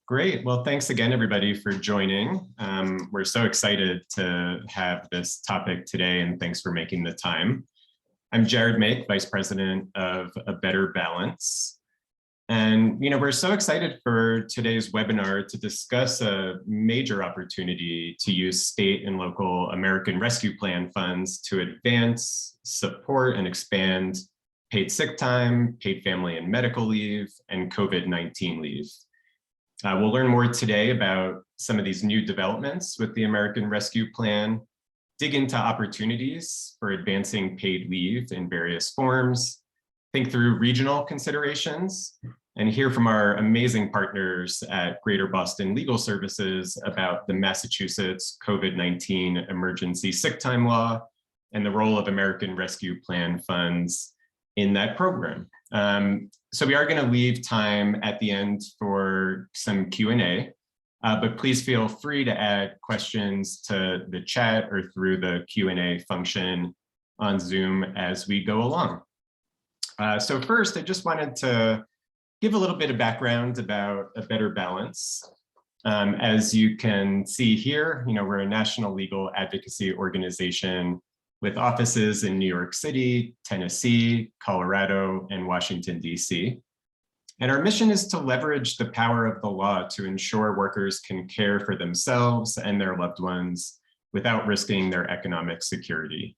Great. Well, thanks again, everybody, for joining. We're so excited to have this topic today, and thanks for making the time. I'm Jared Make, Vice President of A Better Balance. And we're so excited for today's webinar to discuss a major opportunity to use state and local American Rescue Plan funds to advance, support, and expand paid sick time, paid family and medical leave, and COVID-19 leave. We'll learn more today about some of these new developments with the American Rescue Plan, dig into opportunities for advancing paid leave in various forms, think through regional considerations, and hear from our amazing partners at Greater Boston Legal Services about the Massachusetts COVID-19 emergency sick time law and the role of American Rescue Plan funds in that program. So we are going to leave time at the end for some Q&A, but please feel free to add questions to the chat or through the Q&A function on Zoom as we go along. So first, I just wanted to give a little bit of background about A Better Balance. As you can see here, we're a national legal advocacy organization with offices in New York City, Tennessee, Colorado, and Washington, D.C. And our mission is to leverage the power of the law to ensure workers can care for themselves and their loved ones without risking their economic security.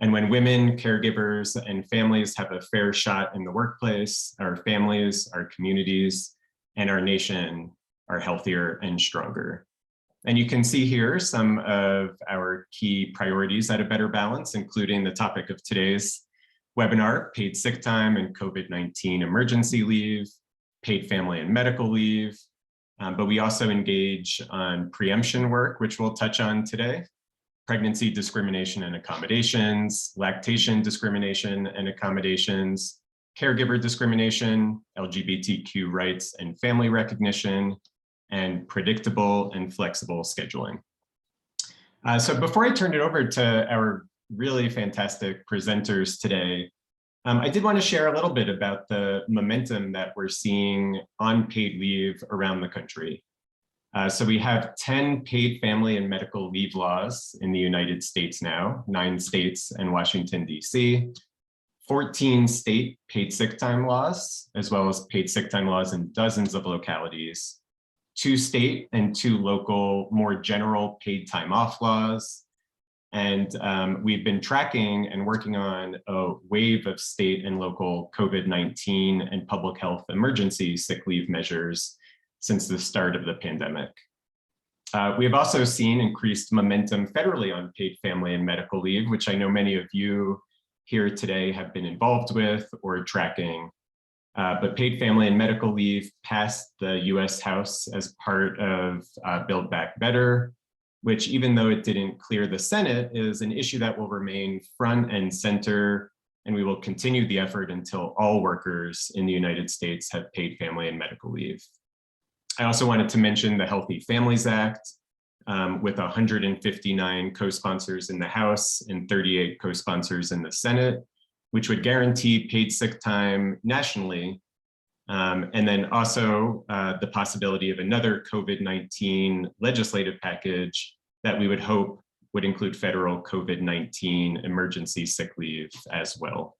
And when women, caregivers, and families have a fair shot in the workplace, our families, our communities, and our nation are healthier and stronger. And you can see here some of our key priorities at A Better Balance, including the topic of today's webinar, paid sick time and COVID-19 emergency leave, paid family and medical leave. But we also engage on preemption work, which we'll touch on today, pregnancy discrimination and accommodations, lactation discrimination and accommodations, caregiver discrimination, LGBTQ rights and family recognition, and predictable and flexible scheduling. So before I turn it over to our really fantastic presenters today, I did want to share a little bit about the momentum that we're seeing on paid leave around the country. So we have 10 paid family and medical leave laws in the United States now, 9 states and Washington, D.C., 14 state paid sick time laws, as well as paid sick time laws in dozens of localities, 2 state and 2 local, more general paid time off laws. And we've been tracking and working on a wave of state and local COVID-19 and public health emergency sick leave measures since the start of the pandemic. We have also seen increased momentum federally on paid family and medical leave, which I know many of you here today have been involved with or tracking. But paid family and medical leave passed the US House as part of Build Back Better, which, even though it didn't clear the Senate, is an issue that will remain front and center, and we will continue the effort until all workers in the United States have paid family and medical leave. I also wanted to mention the Healthy Families Act, with 159 co-sponsors in the House and 38 co-sponsors in the Senate, which would guarantee paid sick time nationally, and then also the possibility of another COVID-19 legislative package that we would hope would include federal COVID-19 emergency sick leave as well.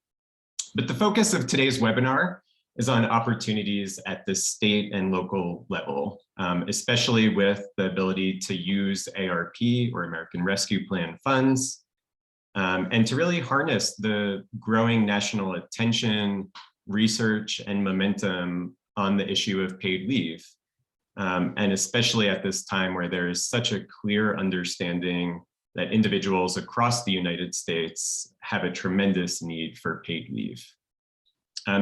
But the focus of today's webinar is on opportunities at the state and local level, especially with the ability to use ARP or American Rescue Plan funds, and to really harness the growing national attention, research, and momentum on the issue of paid leave. And especially at this time where there is such a clear understanding that individuals across the United States have a tremendous need for paid leave.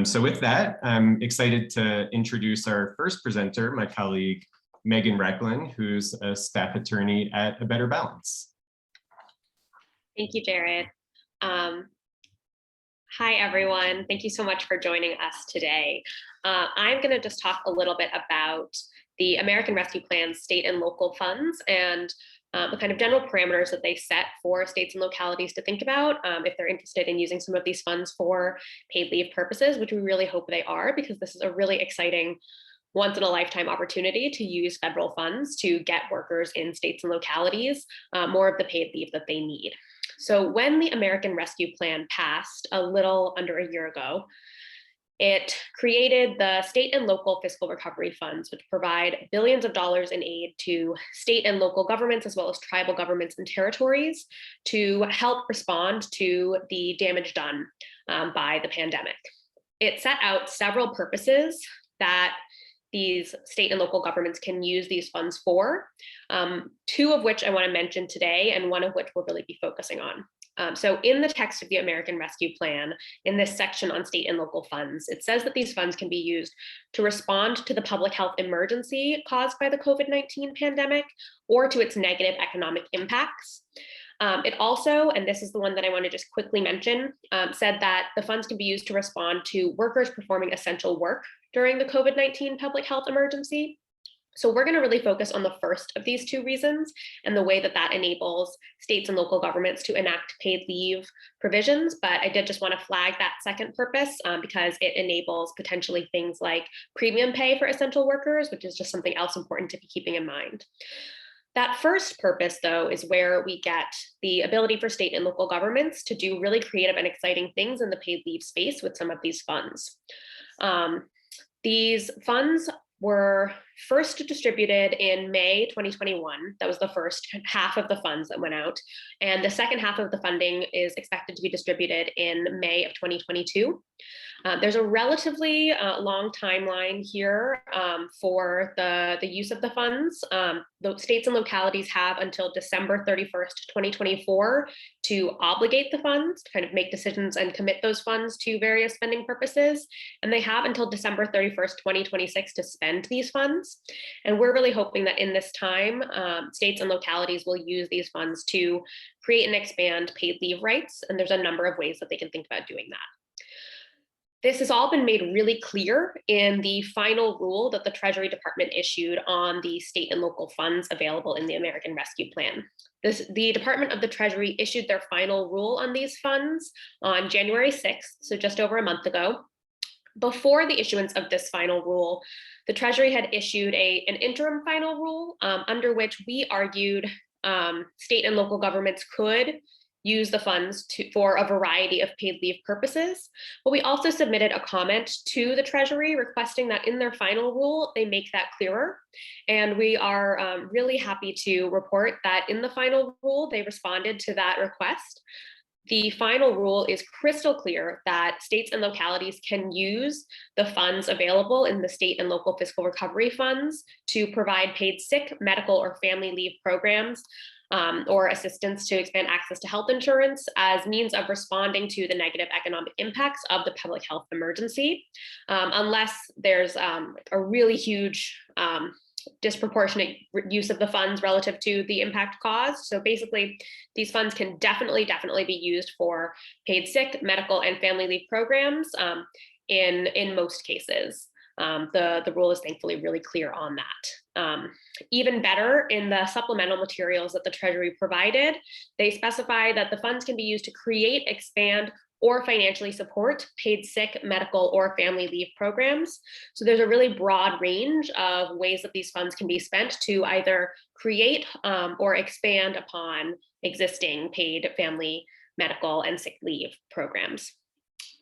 So with that, I'm excited to introduce our first presenter, my colleague, Megan Racklin, who's a staff attorney at A Better Balance. Thank you, Jared. Hi, everyone. Thank you so much for joining us today. I'm going to just talk a little bit about the American Rescue Plan state and local funds and the kind of general parameters that they set for states and localities to think about if they're interested in using some of these funds for paid leave purposes, which we really hope they are, because this is a really exciting once in a lifetime opportunity to use federal funds to get workers in states and localities more of the paid leave that they need. So when the American Rescue Plan passed a little under a year ago, it created the state and local fiscal recovery funds, which provide billions of dollars in aid to state and local governments, as well as tribal governments and territories, to help respond to the damage done by the pandemic. It set out several purposes that these state and local governments can use these funds for, two of which I want to mention today, and one of which we'll really be focusing on. So in the text of the American Rescue Plan, in this section on state and local funds, it says that these funds can be used to respond to the public health emergency caused by the COVID-19 pandemic or to its negative economic impacts. It also, and this is the one that I want to just quickly mention, said that the funds can be used to respond to workers performing essential work during the COVID-19 public health emergency. So we're going to really focus on the first of these two reasons and the way that that enables states and local governments to enact paid leave provisions. But I did just want to flag that second purpose because it enables potentially things like premium pay for essential workers, which is just something else important to be keeping in mind. That first purpose, though, is where we get the ability for state and local governments to do really creative and exciting things in the paid leave space with some of these funds. These funds were first distributed in May 2021. That was the first half of the funds that went out. And the second half of the funding is expected to be distributed in May of 2022. There's a relatively long timeline here for the use of the funds. The states and localities have until December 31st, 2024 to obligate the funds, to kind of make decisions and commit those funds to various spending purposes. And they have until December 31st, 2026 to spend these funds. And we're really hoping that in this time, states and localities will use these funds to create and expand paid leave rights. And there's a number of ways that they can think about doing that. This has all been made really clear in the final rule that the Treasury Department issued on the state and local funds available in the American Rescue Plan. The Department of the Treasury issued their final rule on these funds on January 6th, so just over a month ago. Before the issuance of this final rule, the Treasury had issued an interim final rule under which we argued state and local governments could use the funds for a variety of paid leave purposes. But we also submitted a comment to the Treasury requesting that in their final rule, they make that clearer. And we are really happy to report that in the final rule, they responded to that request. The final rule is crystal clear that states and localities can use the funds available in the state and local fiscal recovery funds to provide paid sick, medical, or family leave programs or assistance to expand access to health insurance as means of responding to the negative economic impacts of the public health emergency, unless there's a really huge disproportionate use of the funds relative to the impact caused. So basically, these funds can definitely be used for paid sick, medical, and family leave programs in most cases. The rule is thankfully really clear on that. Even better, in the supplemental materials that the Treasury provided, they specify that the funds can be used to create, expand, or financially support paid sick, medical, or family leave programs. So there's a really broad range of ways that these funds can be spent to either create or expand upon existing paid family, medical, and sick leave programs.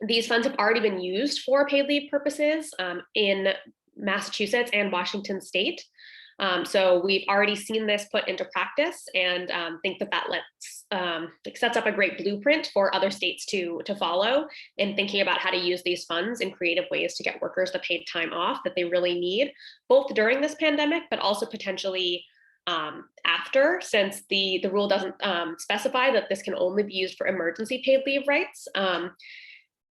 These funds have already been used for paid leave purposes in Massachusetts and Washington state. So we've already seen this put into practice and think that sets up a great blueprint for other states to follow in thinking about how to use these funds in creative ways to get workers the paid time off that they really need, both during this pandemic, but also potentially after, since the rule doesn't specify that this can only be used for emergency paid leave rights.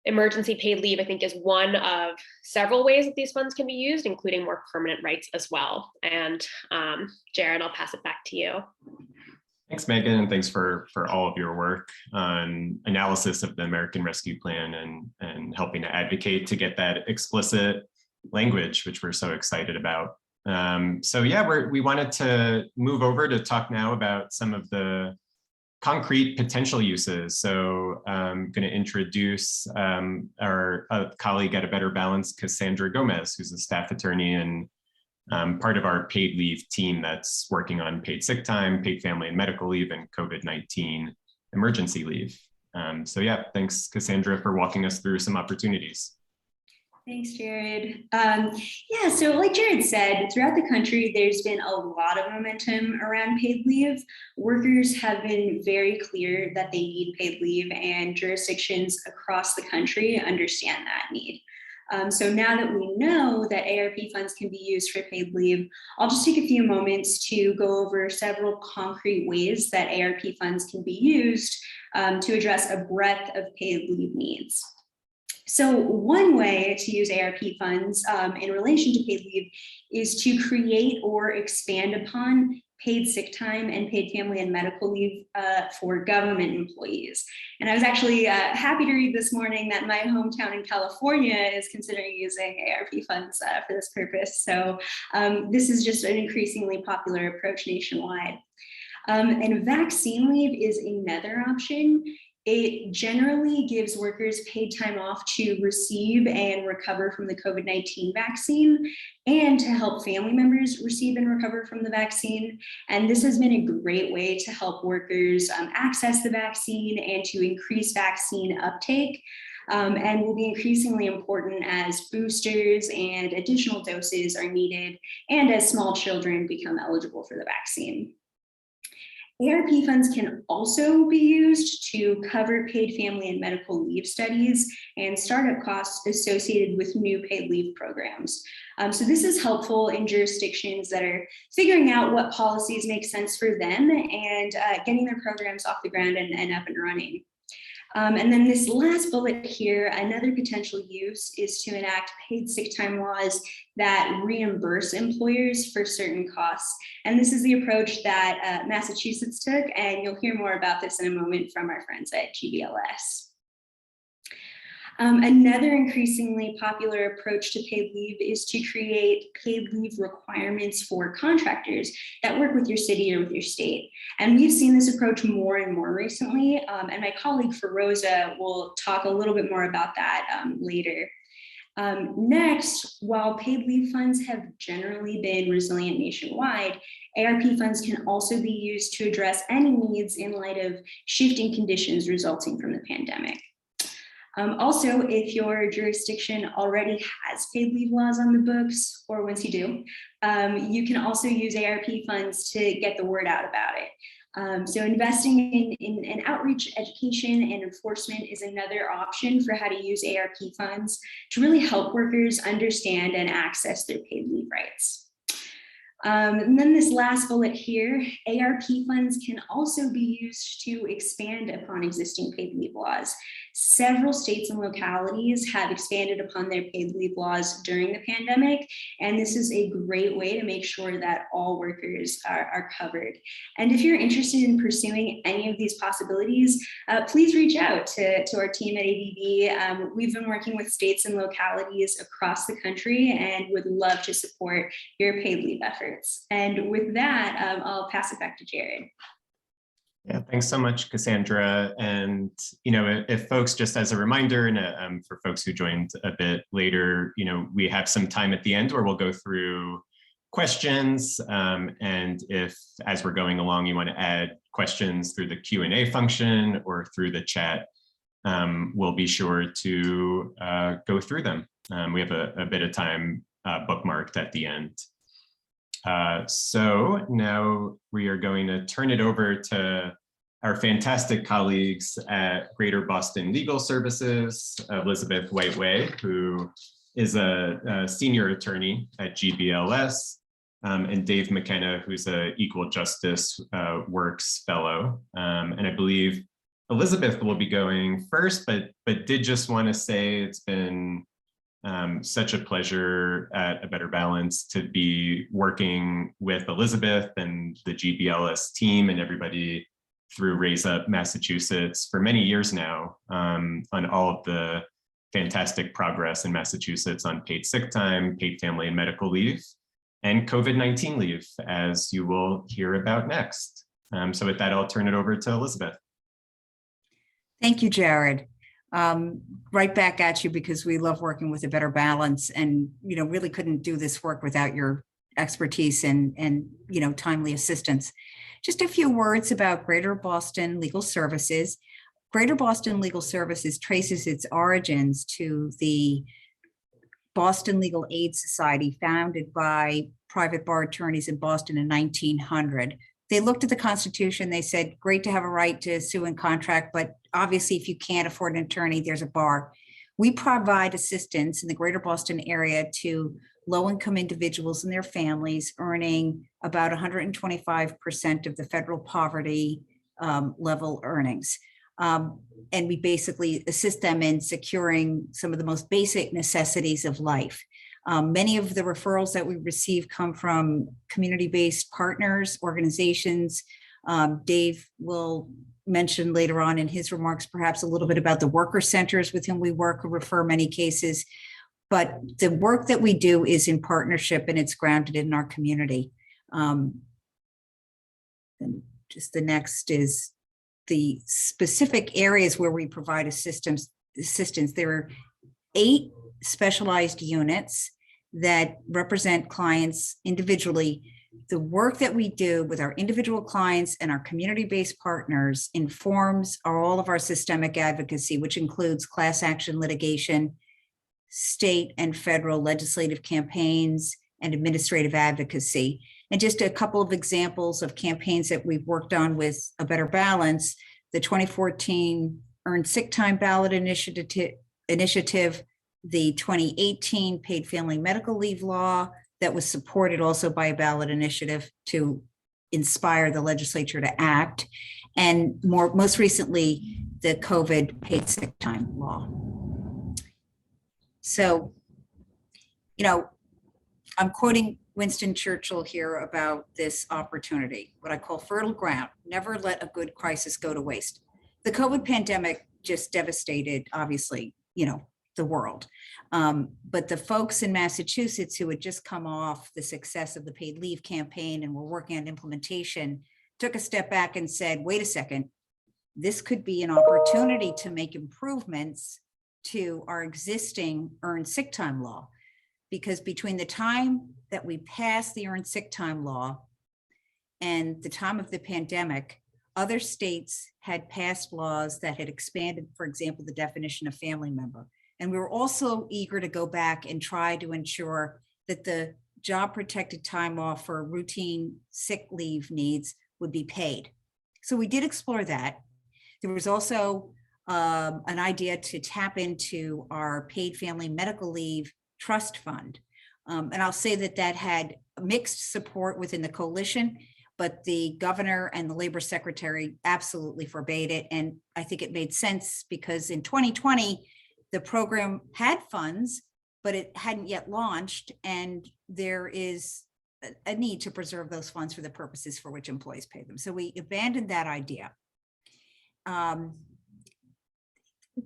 Emergency paid leave, I think, is one of several ways that these funds can be used, including more permanent rights as well. And Jared, I'll pass it back to you. Thanks, Megan, and thanks for all of your work on analysis of the American Rescue Plan and helping to advocate to get that explicit language, which we're so excited about. So yeah, we wanted to move over to talk now about some of the concrete potential uses. So I'm going to introduce our colleague at A Better Balance, Cassandra Gomez, who's a staff attorney and part of our paid leave team that's working on paid sick time, paid family and medical leave, and COVID-19 emergency leave. So yeah, thanks, Cassandra, for walking us through some opportunities. Thanks, Jared. Yeah, so like Jared said, throughout the country, there's been a lot of momentum around paid leave. Workers have been very clear that they need paid leave, and jurisdictions across the country understand that need. So now that we know that ARP funds can be used for paid leave, I'll just take a few moments to go over several concrete ways that ARP funds can be used to address a breadth of paid leave needs. So one way to use ARP funds in relation to paid leave is to create or expand upon paid sick time and paid family and medical leave for government employees. And I was actually happy to read this morning that my hometown in California is considering using ARP funds for this purpose. So this is just an increasingly popular approach nationwide. And vaccine leave is another option. It generally gives workers paid time off to receive and recover from the COVID-19 vaccine and to help family members receive and recover from the vaccine. And this has been a great way to help workers access the vaccine and to increase vaccine uptake, and will be increasingly important as boosters and additional doses are needed and as small children become eligible for the vaccine. ARP funds can also be used to cover paid family and medical leave studies and startup costs associated with new paid leave programs. So this is helpful in jurisdictions that are figuring out what policies make sense for them and getting their programs off the ground and up and running. And then this last bullet here, another potential use is to enact paid sick time laws that reimburse employers for certain costs. And this is the approach that Massachusetts took, and you'll hear more about this in a moment from our friends at GBLS. Another increasingly popular approach to paid leave is to create paid leave requirements for contractors that work with your city or with your state. And we've seen this approach more and more recently, and my colleague Feroza will talk a little bit more about that later. Next, while paid leave funds have generally been resilient nationwide, ARP funds can also be used to address any needs in light of shifting conditions resulting from the pandemic. Also, if your jurisdiction already has paid leave laws on the books, or once you do, you can also use ARP funds to get the word out about it. So investing in outreach, education, and enforcement is another option for how to use ARP funds to really help workers understand and access their paid leave rights. And then this last bullet here, ARP funds can also be used to expand upon existing paid leave laws. Several states and localities have expanded upon their paid leave laws during the pandemic, and this is a great way to make sure that all workers are covered. And if you're interested in pursuing any of these possibilities, please reach out to our team at ABB. We've been working with states and localities across the country and would love to support your paid leave efforts. And with that, I'll pass it back to Jared. Yeah, thanks so much, Cassandra. And, if folks, just as a reminder, and for folks who joined a bit later, we have some time at the end where we'll go through questions. And if, as we're going along, you want to add questions through the Q&A function or through the chat, we'll be sure to go through them. We have a bit of time bookmarked at the end. So now we are going to turn it over to our fantastic colleagues at Greater Boston Legal Services, Elizabeth White-Way, who is a senior attorney at GBLS, and Dave McKenna, who's a Equal Justice Works Fellow. And I believe Elizabeth will be going first, but did just want to say it's been such a pleasure at A Better Balance to be working with Elizabeth and the GBLS team and everybody through Raise Up Massachusetts for many years now on all of the fantastic progress in Massachusetts on paid sick time, paid family and medical leave, and COVID-19 leave, as you will hear about next. So with that, I'll turn it over to Elizabeth. Thank you, Jared. Right back at you, because we love working with A Better Balance, and really couldn't do this work without your expertise and timely assistance. Just a few words about Greater Boston Legal Services. Greater Boston Legal Services traces its origins to the Boston Legal Aid Society, founded by private bar attorneys in Boston in 1900. They looked at the Constitution, they said, great to have a right to sue and contract, but obviously if you can't afford an attorney, there's a bar. We provide assistance in the greater Boston area to low-income individuals and their families earning about 125% of the federal poverty level earnings. And we basically assist them in securing some of the most basic necessities of life. Many of the referrals that we receive come from community-based partners, organizations. Dave will mention later on in his remarks perhaps a little bit about the worker centers with whom we work or refer many cases. But the work that we do is in partnership, and it's grounded in our community. And just the next is the specific areas where we provide assistance. There are 8 specialized units that represent clients individually. The work that we do with our individual clients and our community-based partners informs all of our systemic advocacy, which includes class action litigation, state and federal legislative campaigns, and administrative advocacy. And just a couple of examples of campaigns that we've worked on with A Better Balance: the 2014 Earned Sick Time Ballot Initiative, the 2018 Paid Family Medical Leave Law that was supported also by a ballot initiative to inspire the legislature to act, and most recently, the COVID Paid Sick Time Law. So, I'm quoting Winston Churchill here about this opportunity, what I call fertile ground. Never let a good crisis go to waste. The COVID pandemic just devastated, obviously, the world. But the folks in Massachusetts who had just come off the success of the paid leave campaign and were working on implementation took a step back and said, wait a second, this could be an opportunity to make improvements to our existing earned sick time law. Because between the time that we passed the earned sick time law and the time of the pandemic, other states had passed laws that had expanded, for example, the definition of family member. And we were also eager to go back and try to ensure that the job protected time off for routine sick leave needs would be paid. So we did explore that. There was also an idea to tap into our paid family medical leave trust fund. And I'll say that had mixed support within the coalition, but the governor and the labor secretary absolutely forbade it. And I think it made sense because in 2020, the program had funds, but it hadn't yet launched. And there is a need to preserve those funds for the purposes for which employees pay them. So we abandoned that idea.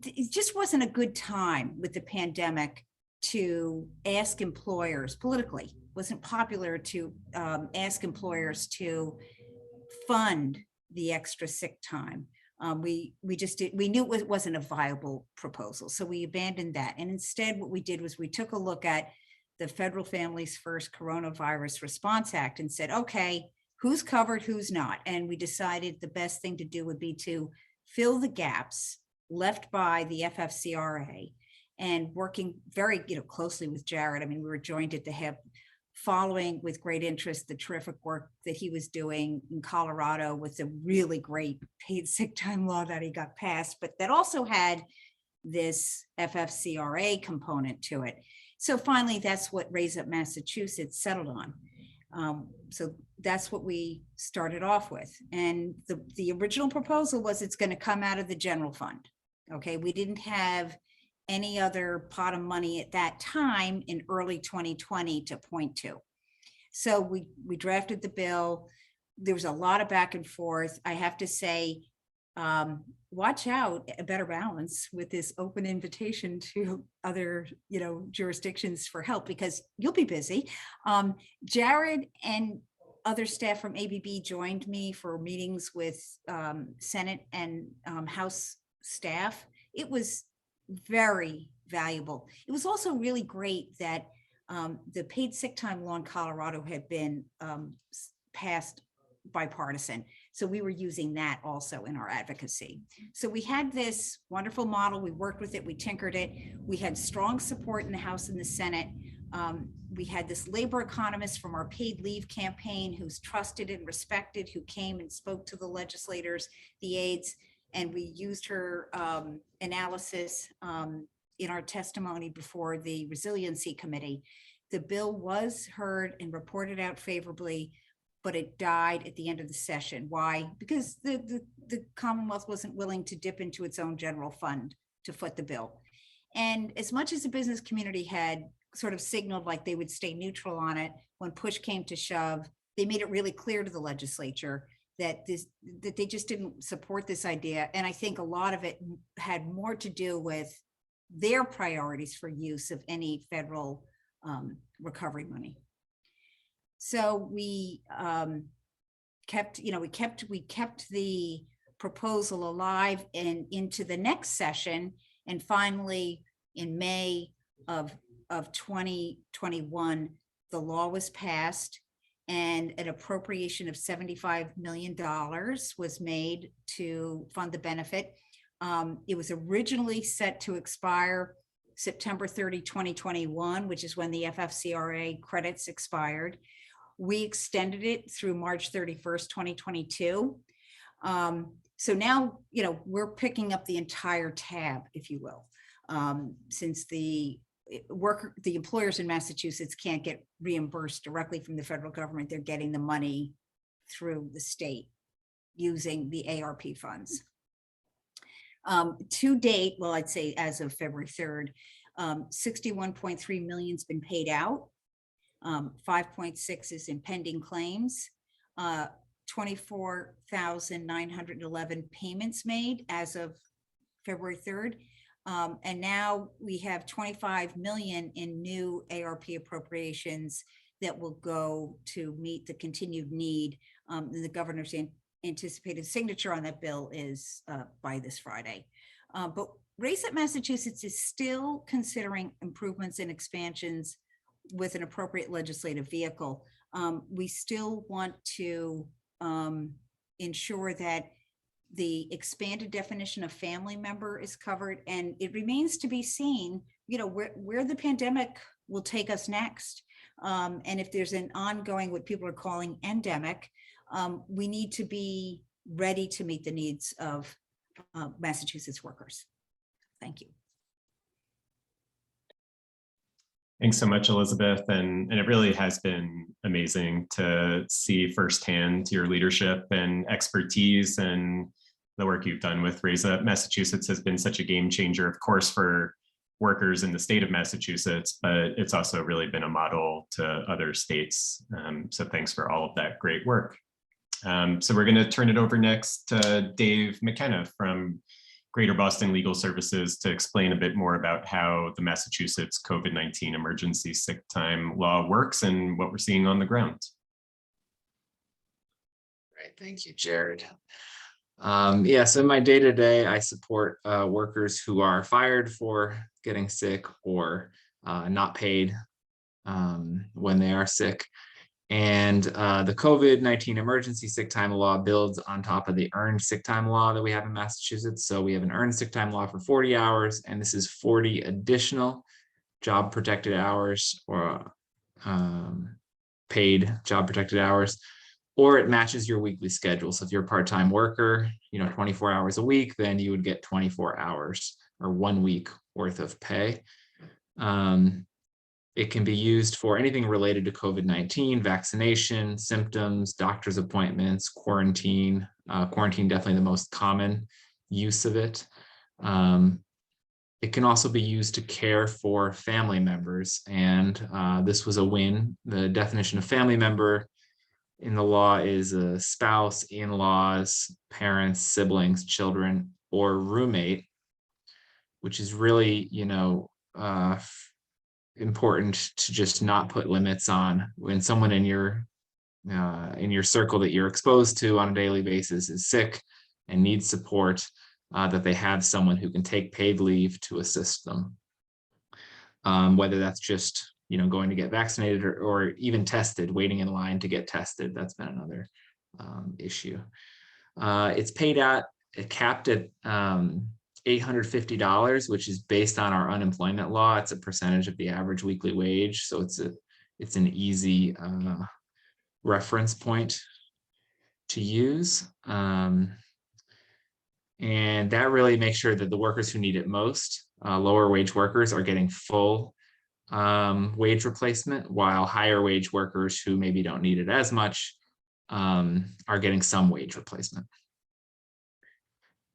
It just wasn't a good time with the pandemic to ask employers politically. It wasn't popular to ask employers to fund the extra sick time. We knew it wasn't a viable proposal, so we abandoned that. And instead, what we did was we took a look at the Federal Families First Coronavirus Response Act and said, okay, who's covered, who's not? And we decided the best thing to do would be to fill the gaps left by the FFCRA, and working very closely with Jared. I mean, we were joined at the hip, following with great interest the terrific work that he was doing in Colorado with the really great paid sick time law that he got passed, but that also had this FFCRA component to it. So finally, that's what Raise Up Massachusetts settled on. So that's what we started off with. And the original proposal was it's going to come out of the general fund. Okay, we didn't have any other pot of money at that time in early 2020 to point to. So we drafted the bill. There was a lot of back and forth. I have to say, watch out, A Better Balance with this open invitation to other jurisdictions for help, because you'll be busy. Jared and other staff from ABB joined me for meetings with Senate and House staff. It was very valuable. It was also really great that the paid sick time law in Colorado had been passed bipartisan. So we were using that also in our advocacy. So we had this wonderful model. We worked with it. We tinkered it. We had strong support in the House and the Senate. We had this labor economist from our paid leave campaign who's trusted and respected, who came and spoke to the legislators, the aides, and we used her analysis in our testimony before the Resiliency Committee. The bill was heard and reported out favorably, but it died at the end of the session. Why? Because the Commonwealth wasn't willing to dip into its own general fund to foot the bill. And as much as the business community had sort of signaled like they would stay neutral on it, when push came to shove, they made it really clear to the legislature that they just didn't support this idea. And I think a lot of it had more to do with their priorities for use of any federal recovery money. So we kept the proposal alive and into the next session. And finally, in May of 2021, the law was passed and an appropriation of $75 million was made to fund the benefit. It was originally set to expire September 30, 2021, which is when the FFCRA credits expired. We extended it through March 31st, 2022. So now, we're picking up the entire tab, if you will, since the employers in Massachusetts can't get reimbursed directly from the federal government. They're getting the money through the state using the ARP funds. To date, well, I'd say as of February 3rd, 61.3 million has been paid out. 5.6 is in pending claims. 24,911 payments made as of February 3rd. And now we have 25 million in new ARP appropriations that will go to meet the continued need. The governor's anticipated signature on that bill is by this Friday. But Raise Up Massachusetts is still considering improvements and expansions with an appropriate legislative vehicle. We still want to ensure that the expanded definition of family member is covered, and it remains to be seen, where the pandemic will take us next. And if there's an ongoing, what people are calling endemic, we need to be ready to meet the needs of Massachusetts workers. Thank you. Thanks so much, Elizabeth. And it really has been amazing to see firsthand your leadership and expertise, and the work you've done with Raise Up Massachusetts has been such a game changer, of course, for workers in the state of Massachusetts, but it's also really been a model to other states. So thanks for all of that great work. So we're going to turn it over next to Dave McKenna from Greater Boston Legal Services to explain a bit more about how the Massachusetts COVID-19 emergency sick time law works and what we're seeing on the ground. Great, thank you, Jared. So in my day-to-day, I support workers who are fired for getting sick or not paid when they are sick. And the COVID-19 emergency sick time law builds on top of the earned sick time law that we have in Massachusetts. So we have an earned sick time law for 40 hours, and this is 40 additional job protected hours or paid job protected hours, or it matches your weekly schedule. So if you're a part-time worker, 24 hours a week, then you would get 24 hours or 1 week worth of pay. It can be used for anything related to COVID-19, vaccination, symptoms, doctor's appointments, quarantine. Quarantine, definitely the most common use of it. It can also be used to care for family members. And this was a win. The definition of family member in the law is a spouse, in-laws, parents, siblings, children, or roommate, which is really, important to just not put limits on. When someone in your in your circle that you're exposed to on a daily basis is sick and needs support, that they have someone who can take paid leave to assist them. Whether that's just going to get vaccinated or even tested, waiting in line to get tested. That's been another issue. It's paid out, capped at $850, which is based on our unemployment law. It's a percentage of the average weekly wage, so it's an easy reference point to use. And that really makes sure that the workers who need it most, lower wage workers, are getting full wage replacement, while higher wage workers who maybe don't need it as much are getting some wage replacement.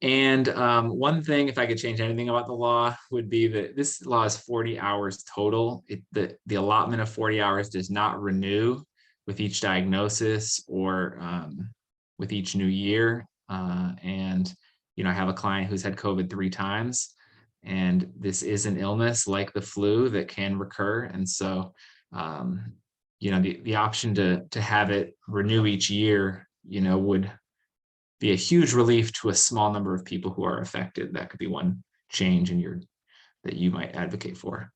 And one thing, if I could change anything about the law, would be that this law is 40 hours total. The allotment of 40 hours does not renew with each diagnosis or with each new year. And I have a client who's had COVID 3 times, and this is an illness like the flu that can recur. And so, the option to have it renew each year, would be a huge relief to a small number of people who are affected. That could be one change that you might advocate for.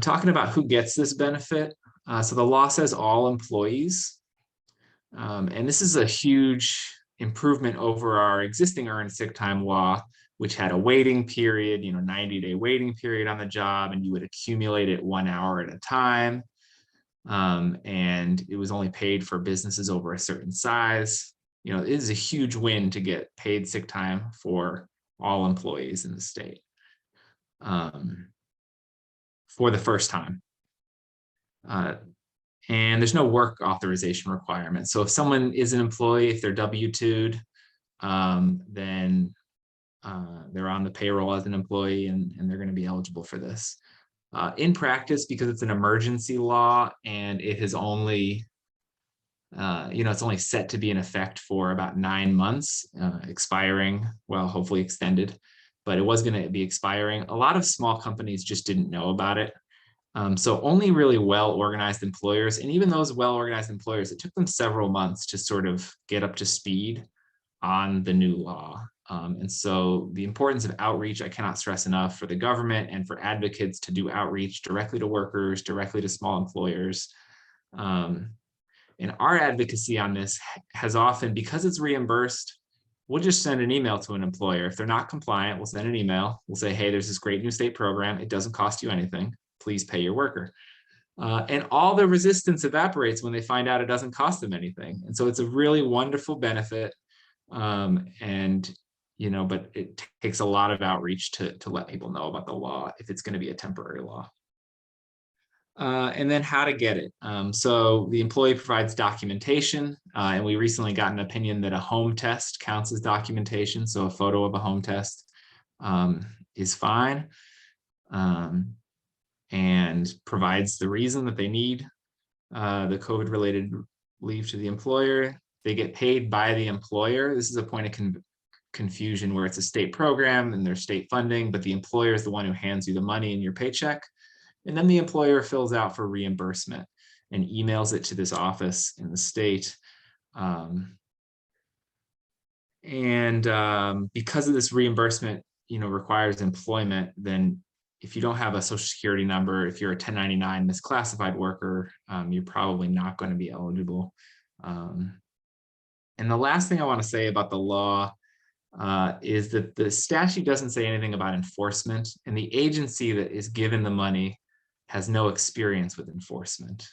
Talking about who gets this benefit. So the law says all employees, and this is a huge improvement over our existing earned sick time law, which had a waiting period, 90-day waiting period on the job, and you would accumulate it 1 hour at a time. And it was only paid for businesses over a certain size. It is a huge win to get paid sick time for all employees in the state for the first time. And there's no work authorization requirement. So if someone is an employee, if they're W-2'd, then they're on the payroll as an employee, and they're going to be eligible for this. In practice, because it's an emergency law and it has only, it's only set to be in effect for about 9 months, expiring, well, hopefully extended, but it was going to be expiring. A lot of small companies just didn't know about it. So only really well-organized employers, and even those well-organized employers, it took them several months to sort of get up to speed on the new law. And so the importance of outreach, I cannot stress enough, for the government and for advocates to do outreach directly to workers, directly to small employers. And our advocacy on this has often, because it's reimbursed, we'll just send an email to an employer. If they're not compliant, we'll send an email. We'll say, hey, there's this great new state program. It doesn't cost you anything. Please pay your worker. And all the resistance evaporates when they find out it doesn't cost them anything. And so it's a really wonderful benefit. But it takes a lot of outreach to let people know about the law if it's going to be a temporary law. And then how to get it. So the employee provides documentation, and we recently got an opinion that a home test counts as documentation. So a photo of a home test is fine, and provides the reason that they need the COVID-related leave to the employer. They get paid by the employer. This is a point of confusion where it's a state program and there's state funding, but the employer is the one who hands you the money in your paycheck. And then the employer fills out for reimbursement and emails it to this office in the state. Because of this reimbursement, requires employment, then if you don't have a social security number, if you're a 1099 misclassified worker, you're probably not going to be eligible. And the last thing I want to say about the law is that the statute doesn't say anything about enforcement, and the agency that is given the money has no experience with enforcement.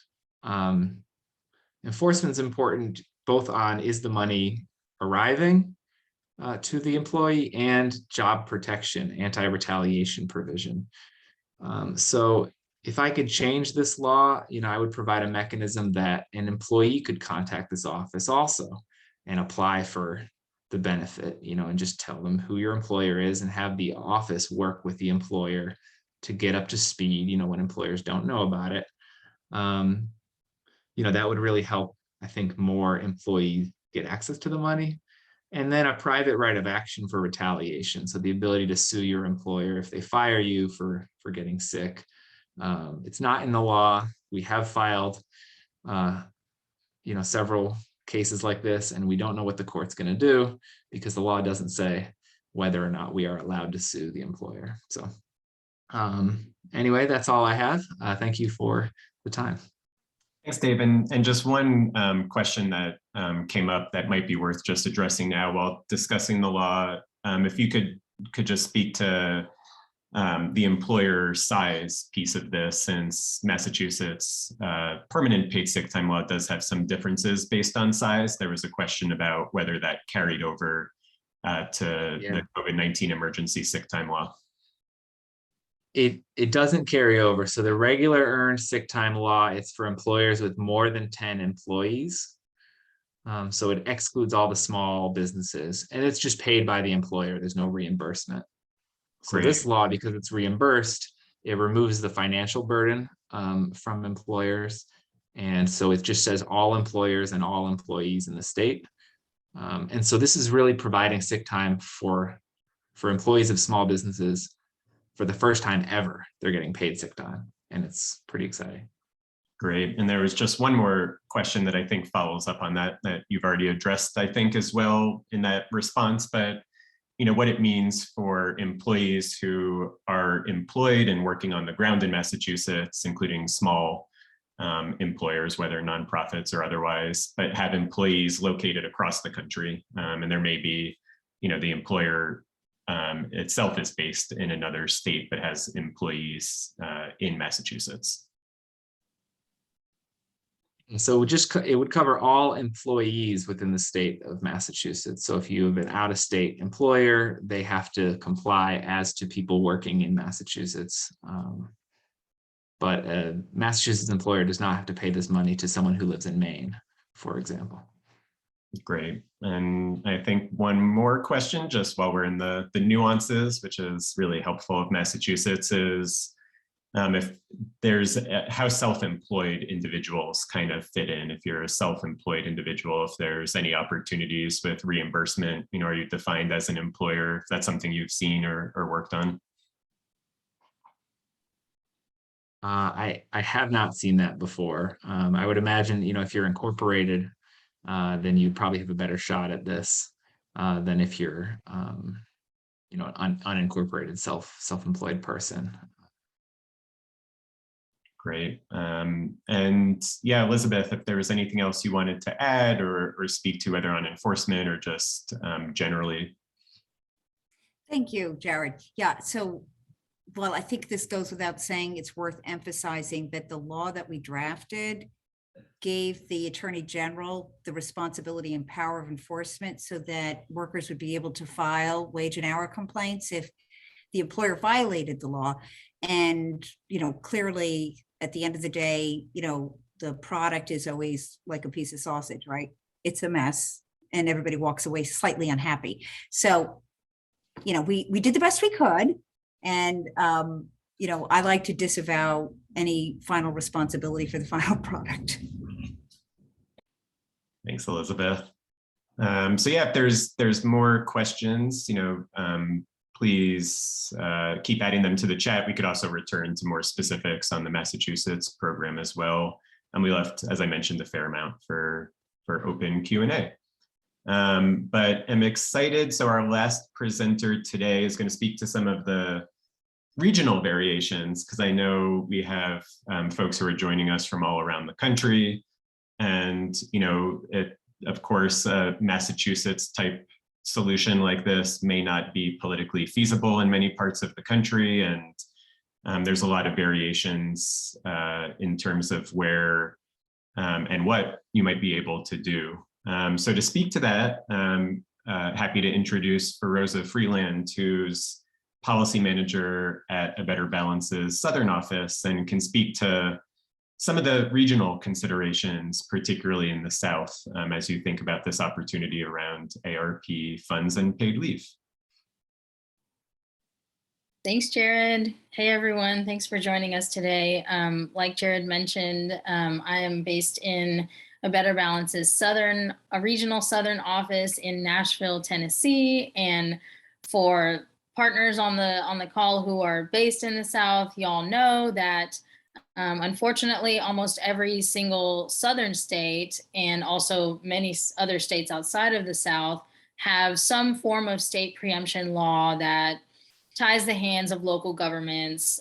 Enforcement is important both on, is the money arriving to the employee, and job protection, anti-retaliation provision. So if I could change this law, I would provide a mechanism that an employee could contact this office also and apply for the benefit, and just tell them who your employer is and have the office work with the employer to get up to speed, when employers don't know about it. That would really help, I think, more employees get access to the money. And then a private right of action for retaliation. So the ability to sue your employer if they fire you for getting sick. It's not in the law. We have filed several cases like this, and we don't know what the court's going to do because the law doesn't say whether or not we are allowed to sue the employer. So anyway, that's all I have. Thank you for the time. Thanks, Dave. And just one question that came up that might be worth just addressing now while discussing the law. If you could just speak to the employer size piece of this, since Massachusetts permanent paid sick time law does have some differences based on size. There was a question about whether that carried over to the COVID-19 emergency sick time law. It doesn't carry over. So the regular earned sick time law, it's for employers with more than 10 employees. So it excludes all the small businesses, and it's just paid by the employer. There's no reimbursement. So this law, because it's reimbursed, it removes the financial burden from employers. And so it just says all employers and all employees in the state. And so this is really providing sick time for employees of small businesses. For the first time ever, they're getting paid sick time, and it's pretty exciting. Great. And there was just one more question that I think follows up on that you've already addressed, I think, as well in that response. But what it means for employees who are employed and working on the ground in Massachusetts, including small employers, whether nonprofits or otherwise, but have employees located across the country. And there may be, the employer itself is based in another state, but has employees in Massachusetts. And so it would cover all employees within the state of Massachusetts. So if you have an out-of-state employer, they have to comply as to people working in Massachusetts. But a Massachusetts employer does not have to pay this money to someone who lives in Maine, for example. Great. And I think one more question, just while we're in the nuances, which is really helpful of Massachusetts, is if there's how self-employed individuals kind of fit in. If you're a self-employed individual, if there's any opportunities with reimbursement, are you defined as an employer? If that's something you've seen or worked on? I have not seen that before. I would imagine, if you're incorporated, then you'd probably have a better shot at this than if you're, an unincorporated self-employed person. Great. And yeah, Elizabeth, if there was anything else you wanted to add or speak to, whether on enforcement or just generally. Thank you, Jared. Yeah, so, well, I think this goes without saying, it's worth emphasizing that the law that we drafted gave the Attorney General the responsibility and power of enforcement so that workers would be able to file wage and hour complaints if the employer violated the law. And, clearly at the end of the day, the product is always like a piece of sausage, right? It's a mess and everybody walks away slightly unhappy. So, we did the best we could. And, I like to disavow any final responsibility for the final product. Thanks, Elizabeth. So yeah, if there's more questions, please keep adding them to the chat. We could also return to more specifics on the Massachusetts program as well. And we left, as I mentioned, a fair amount for open Q&A. But I'm excited. So our last presenter today is going to speak to some of the regional variations, because I know we have folks who are joining us from all around the country. And, of course, a Massachusetts type solution like this may not be politically feasible in many parts of the country. And there's a lot of variations in terms of where and what you might be able to do. So to speak to that, happy to introduce Feroza Freeland, who's policy manager at A Better Balance's Southern office and can speak to some of the regional considerations, particularly in the South, as you think about this opportunity around ARP funds and paid leave. Thanks, Jared. Hey, everyone. Thanks for joining us today. Like Jared mentioned, I am based in A Better Balance's regional Southern office in Nashville, Tennessee. And for partners on the call who are based in the South, y'all know that Unfortunately, almost every single southern state and also many other states outside of the South have some form of state preemption law that ties the hands of local governments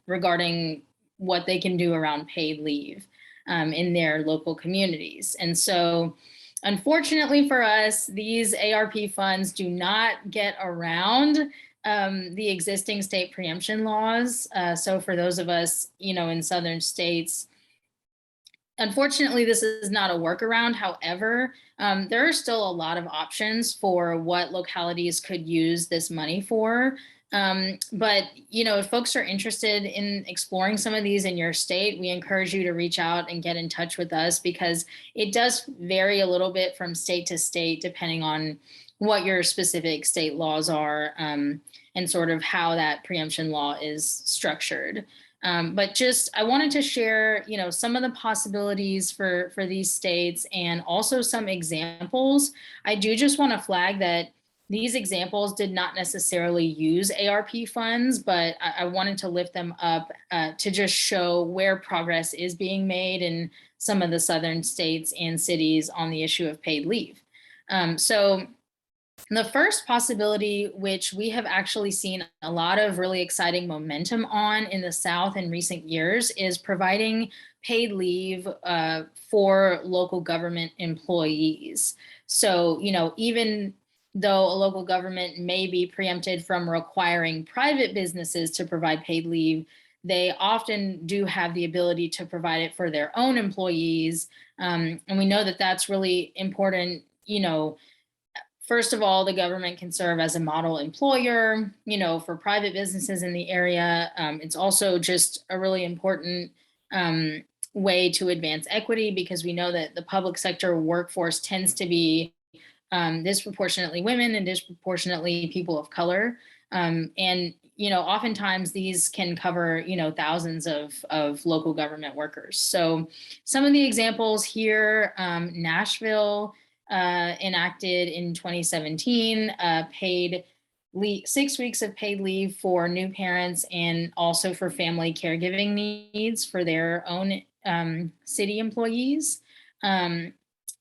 regarding what they can do around paid leave in their local communities. And so, unfortunately for us, these ARP funds do not get around the existing state preemption laws. So for those of us, in southern states, unfortunately, this is not a workaround. However, there are still a lot of options for what localities could use this money for. But if folks are interested in exploring some of these in your state, we encourage you to reach out and get in touch with us, because it does vary a little bit from state to state, depending on what your specific state laws are and sort of how that preemption law is structured. But I wanted to share, some of the possibilities for these states and also some examples. I do just want to flag that these examples did not necessarily use ARP funds, but I wanted to lift them up to just show where progress is being made in some of the southern states and cities on the issue of paid leave. So the first possibility, which we have actually seen a lot of really exciting momentum on in the South in recent years, is providing paid leave for local government employees. So, even though a local government may be preempted from requiring private businesses to provide paid leave, they often do have the ability to provide it for their own employees. And we know that that's really important. First of all, the government can serve as a model employer, for private businesses in the area. It's also just a really important way to advance equity, because we know that the public sector workforce tends to be disproportionately women and disproportionately people of color. And oftentimes these can cover, thousands of local government workers. So some of the examples here, Nashville enacted in 2017, paid 6 weeks of paid leave for new parents and also for family caregiving needs for their own city employees.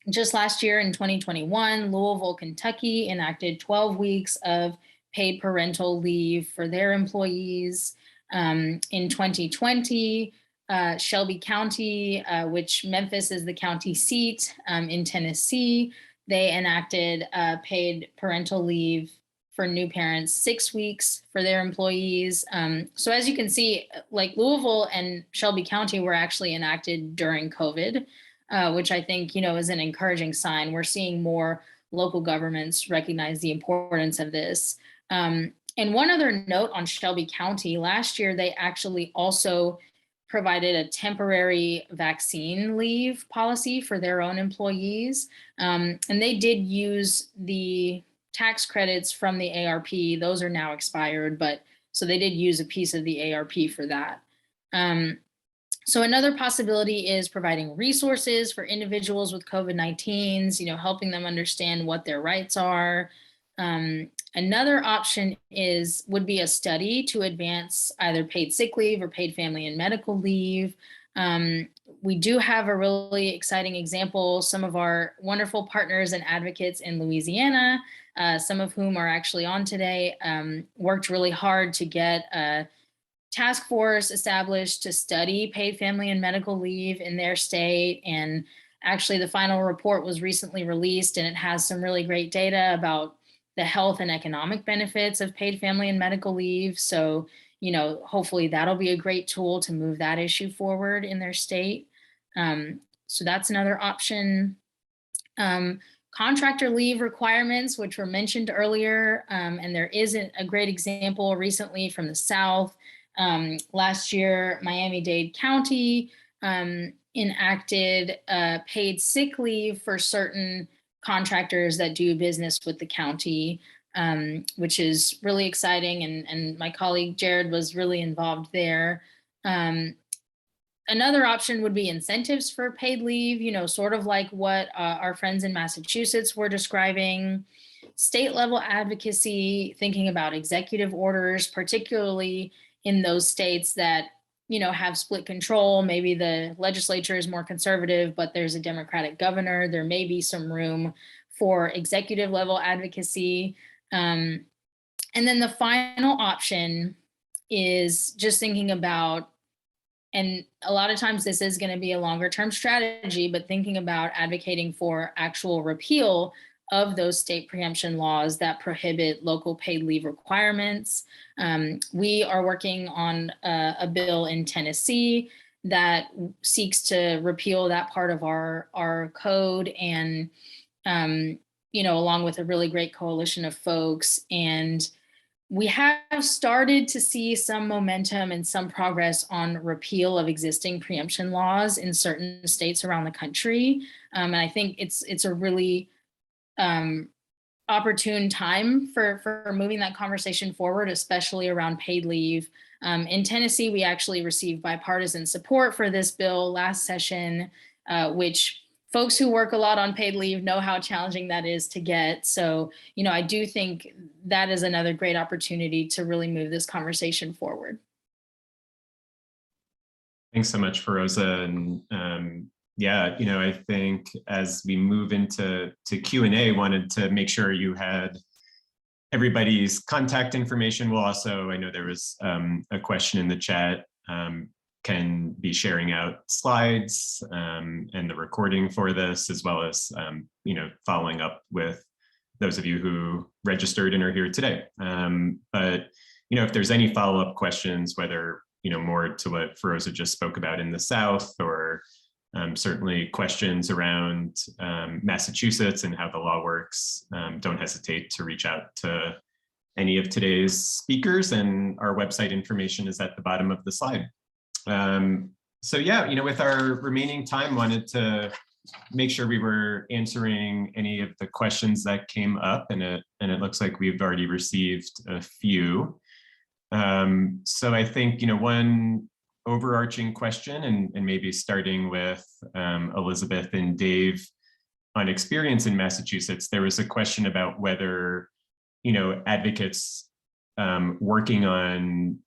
Just last year in 2021, Louisville, Kentucky enacted 12 weeks of paid parental leave for their employees. In 2020, Shelby County, which Memphis is the county seat in Tennessee, they enacted paid parental leave for new parents, 6 weeks for their employees. So as you can see, like Louisville and Shelby County were actually enacted during COVID, which I think, is an encouraging sign. We're seeing more local governments recognize the importance of this. And one other note on Shelby County, last year, they actually also provided a temporary vaccine leave policy for their own employees. And they did use the tax credits from the ARP. Those are now expired, but so they did use a piece of the ARP for that. So another possibility is providing resources for individuals with COVID-19s, helping them understand what their rights are. Another option would be a study to advance either paid sick leave or paid family and medical leave. We do have a really exciting example. Some of our wonderful partners and advocates in Louisiana, some of whom are actually on today, worked really hard to get a task force established to study paid family and medical leave in their state. And actually the final report was recently released, and it has some really great data about the health and economic benefits of paid family and medical leave. So, hopefully that'll be a great tool to move that issue forward in their state. So that's another option. Contractor leave requirements, which were mentioned earlier, and there isn't a great example recently from the South. Last year, Miami-Dade County enacted paid sick leave for certain contractors that do business with the county, which is really exciting. And my colleague Jared was really involved there. Another option would be incentives for paid leave, sort of like what our friends in Massachusetts were describing. State level advocacy, thinking about executive orders, particularly in those states that have split control. Maybe the legislature is more conservative, but there's a Democratic governor. There may be some room for executive level advocacy. And then the final option is just thinking about, and a lot of times this is going to be a longer term strategy, but thinking about advocating for actual repeal of those state preemption laws that prohibit local paid leave requirements. We are working on a bill in Tennessee that seeks to repeal that part of our code, and along with a really great coalition of folks. And we have started to see some momentum and some progress on repeal of existing preemption laws in certain states around the country. And I think it's a really opportune time for moving that conversation forward, especially around paid leave. In Tennessee, we actually received bipartisan support for this bill last session, which folks who work a lot on paid leave know how challenging that is to get. So, I do think that is another great opportunity to really move this conversation forward. Thanks so much, Feroza. And yeah, I think as we move into Q&A, wanted to make sure you had everybody's contact information. We'll also, I know there was a question in the chat, can be sharing out slides and the recording for this, as well as, following up with those of you who registered and are here today. But, if there's any follow-up questions, whether, more to what Feroza just spoke about in the South, or certainly questions around Massachusetts and how the law works, don't hesitate to reach out to any of today's speakers, and our website information is at the bottom of the slide. So yeah, with our remaining time, wanted to make sure we were answering any of the questions that came up, and it looks like we've already received a few. So I think, one overarching question, and maybe starting with Elizabeth and Dave on experience in Massachusetts, there was a question about whether, advocates working on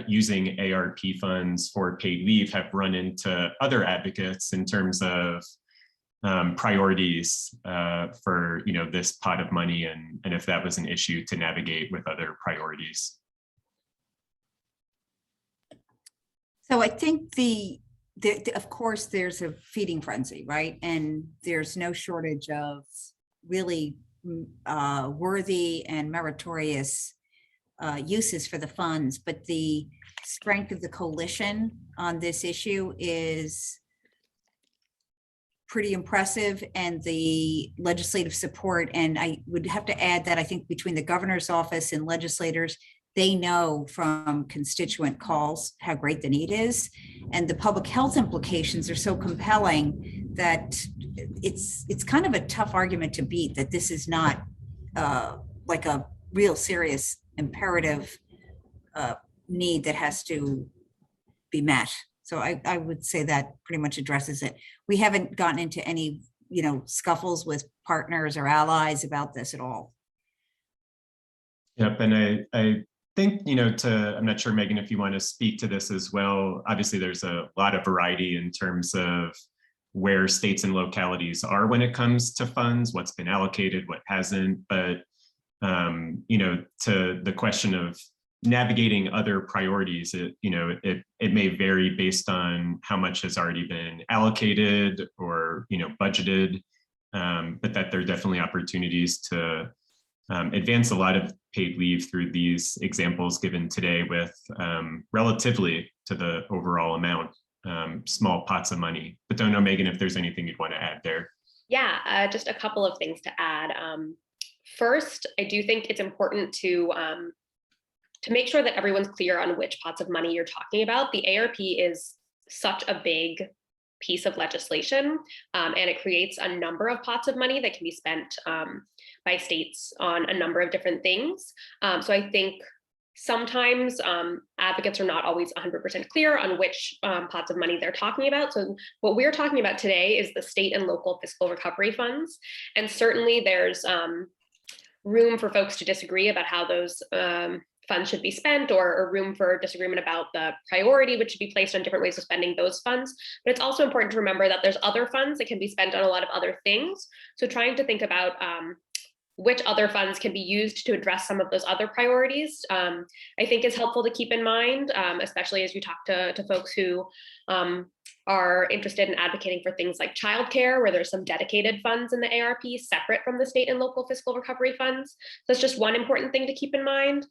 using ARP funds for paid leave have run into other advocates in terms of priorities for this pot of money, and if that was an issue to navigate with other priorities. So I think of course, there's a feeding frenzy, right? And there's no shortage of really worthy and meritorious uses for the funds, but the strength of the coalition on this issue is pretty impressive, and the legislative support. And I would have to add that I think between the governor's office and legislators, they know from constituent calls how great the need is, and the public health implications are so compelling that it's kind of a tough argument to beat, that this is not like a real serious imperative need that has to be met. So I would say that pretty much addresses it. We haven't gotten into any, scuffles with partners or allies about this at all. Yep, and I think, I'm not sure, Megan, if you want to speak to this as well. Obviously, there's a lot of variety in terms of where states and localities are when it comes to funds, what's been allocated, what hasn't. But, to the question of navigating other priorities, it may vary based on how much has already been allocated or, budgeted, but that there are definitely opportunities to advance a lot of paid leave through these examples given today with relatively to the overall amount, small pots of money. But don't know, Megan, if there's anything you'd want to add there. Yeah, just a couple of things to add. First, I do think it's important to make sure that everyone's clear on which pots of money you're talking about. The ARP is such a big piece of legislation, and it creates a number of pots of money that can be spent by states on a number of different things. So I think sometimes advocates are not always 100% clear on which pots of money they're talking about. So what we're talking about today is the state and local fiscal recovery funds. And certainly there's room for folks to disagree about how those funds should be spent, or room for disagreement about the priority which should be placed on different ways of spending those funds. But it's also important to remember that there's other funds that can be spent on a lot of other things. So trying to think about which other funds can be used to address some of those other priorities, I think is helpful to keep in mind, especially as you talk to folks who are interested in advocating for things like childcare, where there's some dedicated funds in the ARP separate from the state and local fiscal recovery funds. So that's just one important thing to keep in mind.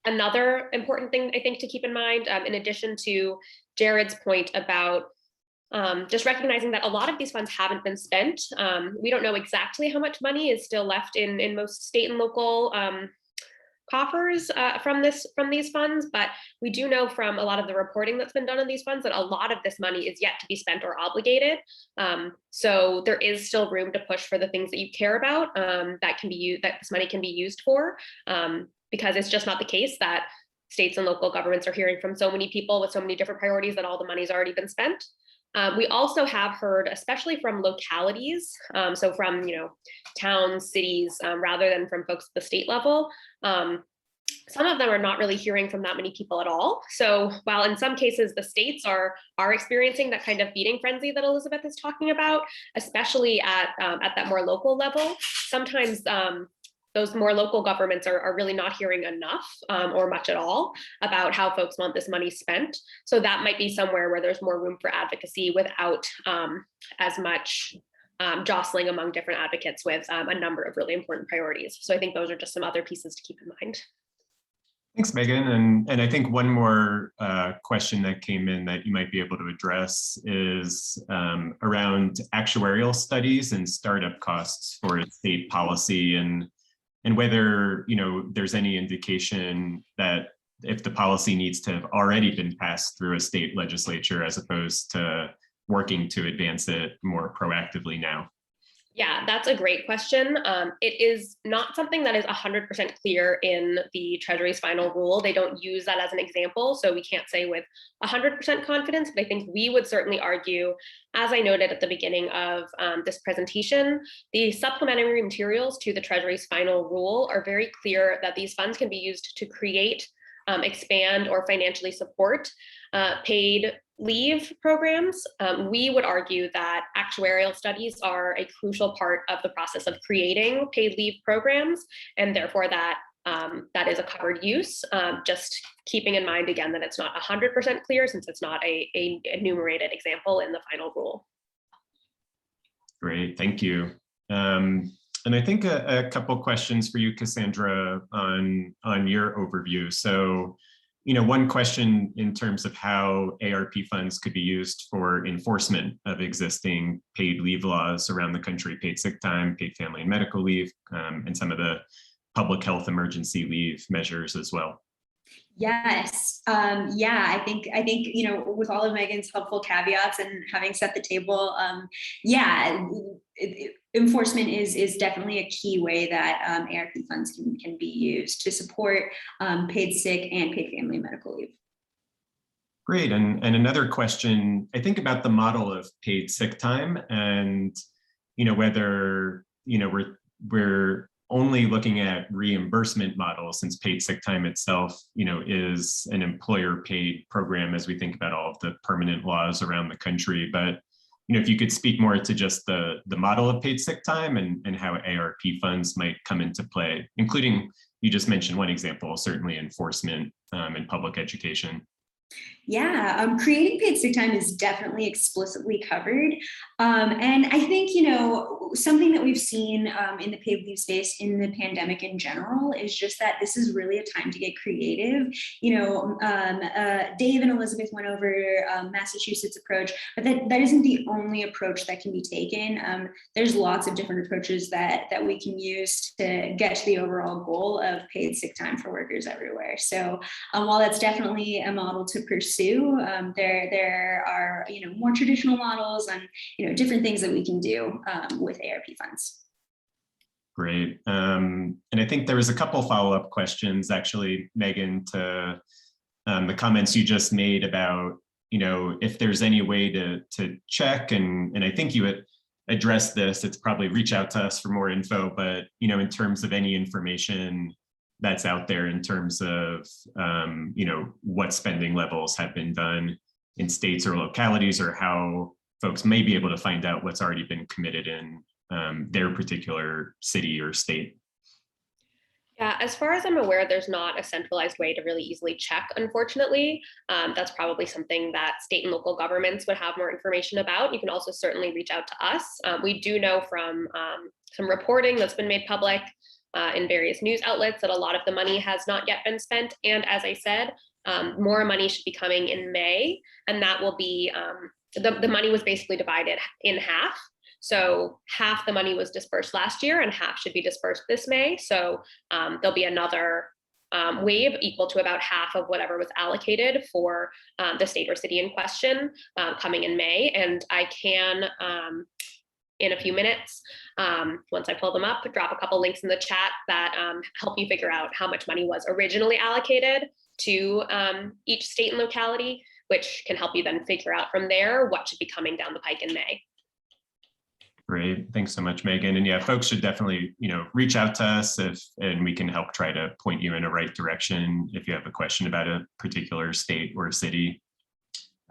Another important thing I think to keep in mind, in addition to Jared's point about just recognizing that a lot of these funds haven't been spent. We don't know exactly how much money is still left in most state and local coffers from these funds, but we do know from a lot of the reporting that's been done on these funds that a lot of this money is yet to be spent or obligated. So there is still room to push for the things that you care about that can be used, that this money can be used for, because it's just not the case that states and local governments are hearing from so many people with so many different priorities that all the money's already been spent. We also have heard, especially from localities, so from towns, cities, rather than from folks at the state level, some of them are not really hearing from that many people at all. So while in some cases the states are experiencing that kind of feeding frenzy that Elizabeth is talking about, especially at that more local level, sometimes those more local governments are really not hearing enough or much at all about how folks want this money spent. So that might be somewhere where there's more room for advocacy without as much jostling among different advocates with a number of really important priorities. So I think those are just some other pieces to keep in mind. Thanks, Megan. And I think one more question that came in that you might be able to address is around actuarial studies and startup costs for state policy, and whether there's any indication that if the policy needs to have already been passed through a state legislature as opposed to working to advance it more proactively now. Yeah, that's a great question. It is not something that is 100% clear in the Treasury's final rule. They don't use that as an example, so we can't say with 100% confidence, but I think we would certainly argue, as I noted at the beginning of this presentation, the supplementary materials to the Treasury's final rule are very clear that these funds can be used to create, expand, or financially support paid leave programs. We would argue that actuarial studies are a crucial part of the process of creating paid leave programs, and therefore that that is a covered use. Just keeping in mind again that it's not 100% clear since it's not a enumerated example in the final rule. Great, thank you. And I think a couple questions for you, Cassandra, on your overview. So, one question in terms of how ARP funds could be used for enforcement of existing paid leave laws around the country, paid sick time, paid family and medical leave, and some of the public health emergency leave measures as well. Yes. Yeah, I think, with all of Megan's helpful caveats and having set the table, enforcement is definitely a key way that ARP funds can be used to support paid sick and paid family and medical leave. Great. And another question, I think about the model of paid sick time and, whether, we're only looking at reimbursement models, since paid sick time itself, is an employer paid program as we think about all of the permanent laws around the country. But, if you could speak more to just the model of paid sick time and how ARP funds might come into play, including, you just mentioned one example, certainly enforcement and public education. Yeah, creating paid sick time is definitely explicitly covered. And I think, something that we've seen in the paid leave space in the pandemic in general is just that this is really a time to get creative. Dave and Elizabeth went over Massachusetts approach, but that isn't the only approach that can be taken. There's lots of different approaches that we can use to get to the overall goal of paid sick time for workers everywhere. So while that's definitely a model to pursue, there are more traditional models and different things that we can do with ARP funds. Great. And I think there was a couple follow-up questions actually, Megan, to the comments you just made about if there's any way to check, and I think you had addressed this, it's probably reach out to us for more info, but in terms of any information that's out there in terms of, what spending levels have been done in states or localities, or how folks may be able to find out what's already been committed in their particular city or state? Yeah, as far as I'm aware, there's not a centralized way to really easily check, unfortunately. That's probably something that state and local governments would have more information about. You can also certainly reach out to us. We do know from some reporting that's been made public in various news outlets that a lot of the money has not yet been spent. And as I said, more money should be coming in May, and that will be, the money was basically divided in half. So half the money was dispersed last year and half should be dispersed this May. So there'll be another wave equal to about half of whatever was allocated for the state or city in question coming in May. And I can, in a few minutes, once I pull them up, drop a couple links in the chat that help you figure out how much money was originally allocated to each state and locality, which can help you then figure out from there what should be coming down the pike in May. Great, thanks so much, Megan. And yeah, folks should definitely, reach out to us and we can help try to point you in a right direction if you have a question about a particular state or city.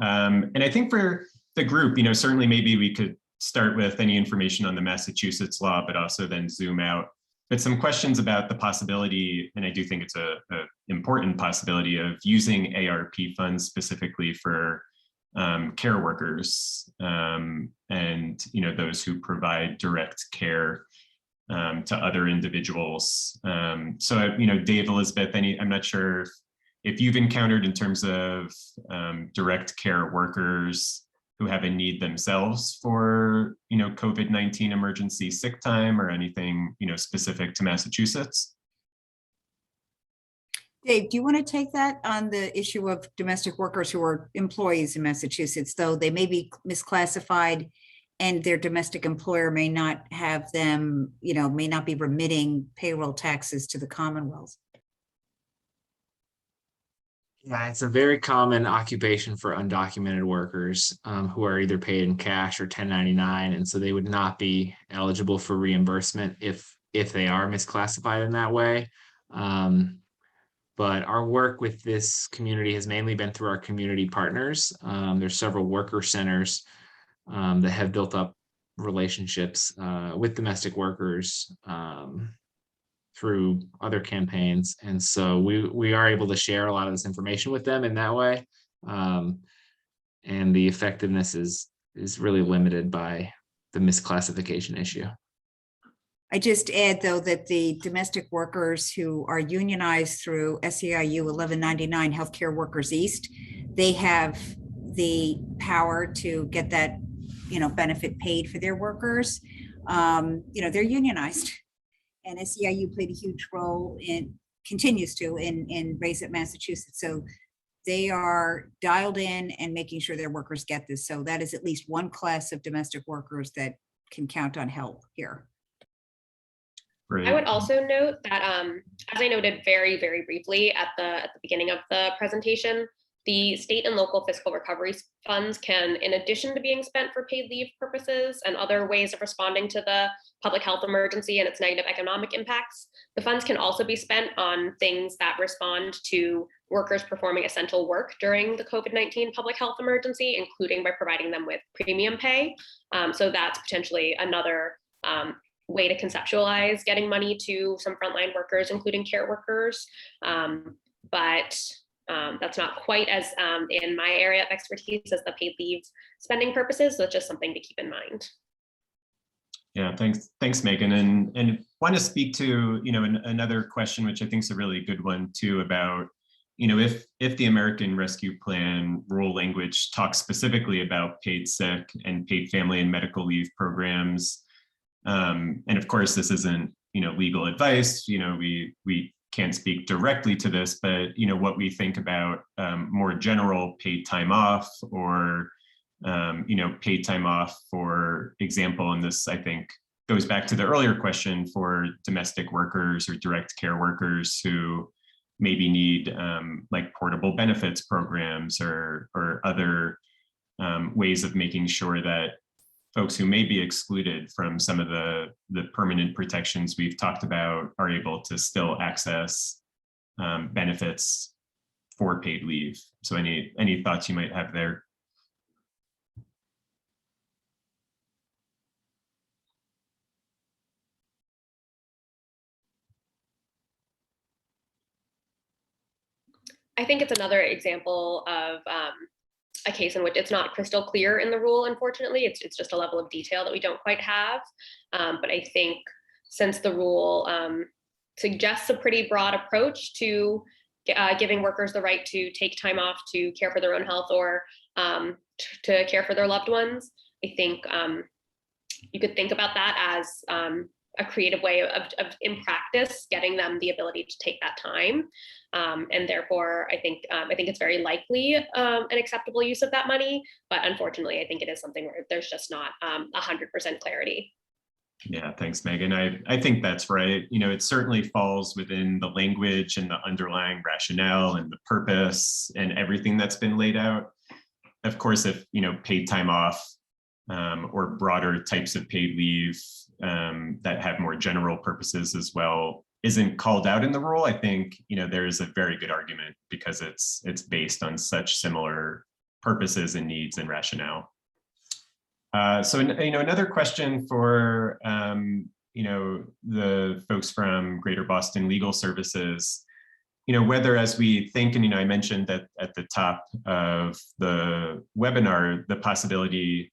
And I think for the group, certainly maybe we could start with any information on the Massachusetts law, but also then zoom out. But some questions about the possibility, and I do think it's a important possibility, of using ARP funds specifically for care workers and those who provide direct care to other individuals. So Dave, Elizabeth, I'm not sure if you've encountered in terms of direct care workers who have a need themselves for COVID-19 emergency sick time or anything specific to Massachusetts. Dave, do you want to take that on the issue of domestic workers who are employees in Massachusetts, though they may be misclassified and their domestic employer may not have them, may not be remitting payroll taxes to the Commonwealth? Yeah, it's a very common occupation for undocumented workers who are either paid in cash or 1099, and so they would not be eligible for reimbursement if they are misclassified in that way. But our work with this community has mainly been through our community partners. There's several worker centers that have built up relationships with domestic workers through other campaigns. And so we are able to share a lot of this information with them in that way. And the effectiveness is really limited by the misclassification issue. I just add, though, that the domestic workers who are unionized through SEIU 1199 Healthcare Workers East, they have the power to get that, benefit paid for their workers. They're unionized, and SEIU played a huge role continues to in Raise It Massachusetts. So they are dialed in and making sure their workers get this. So that is at least one class of domestic workers that can count on help here. Great. I would also note that, as I noted very, very briefly at the beginning of the presentation, the state and local fiscal recovery funds can, in addition to being spent for paid leave purposes and other ways of responding to the public health emergency and its negative economic impacts, the funds can also be spent on things that respond to workers performing essential work during the COVID-19 public health emergency, including by providing them with premium pay. So that's potentially another way to conceptualize getting money to some frontline workers, including care workers. But that's not quite as in my area of expertise as the paid leave spending purposes. So it's just something to keep in mind. Yeah, thanks, Megan. And want to speak to, another question, which I think is a really good one too, about, if the American Rescue Plan rule language talks specifically about paid sick and paid family and medical leave programs. And of course, this isn't, legal advice. We can't speak directly to this, but what we think about more general paid time off, or paid time off, for example, and this I think goes back to the earlier question for domestic workers or direct care workers who maybe need like portable benefits programs or other ways of making sure that folks who may be excluded from some of the permanent protections we've talked about are able to still access benefits for paid leave. So any thoughts you might have there? I think it's another example of a case in which it's not crystal clear in the rule, unfortunately. It's just a level of detail that we don't quite have. But I think since the rule suggests a pretty broad approach to giving workers the right to take time off to care for their own health or to care for their loved ones, I think you could think about that as a creative way of in practice, getting them the ability to take that time. And therefore, I think it's very likely an acceptable use of that money. But unfortunately, I think it is something where there's just not 100% clarity. Yeah, thanks, Megan. I think that's right. You know, it certainly falls within the language and the underlying rationale and the purpose and everything that's been laid out. Of course, if, you know, paid time off or broader types of paid leave that have more general purposes as well isn't called out in the rule, I think, you know, there is a very good argument because it's based on such similar purposes and needs and rationale. So, you know, another question for, you know, the folks from Greater Boston Legal Services, you know, whether as we think, and, you know, I mentioned that at the top of the webinar, the possibility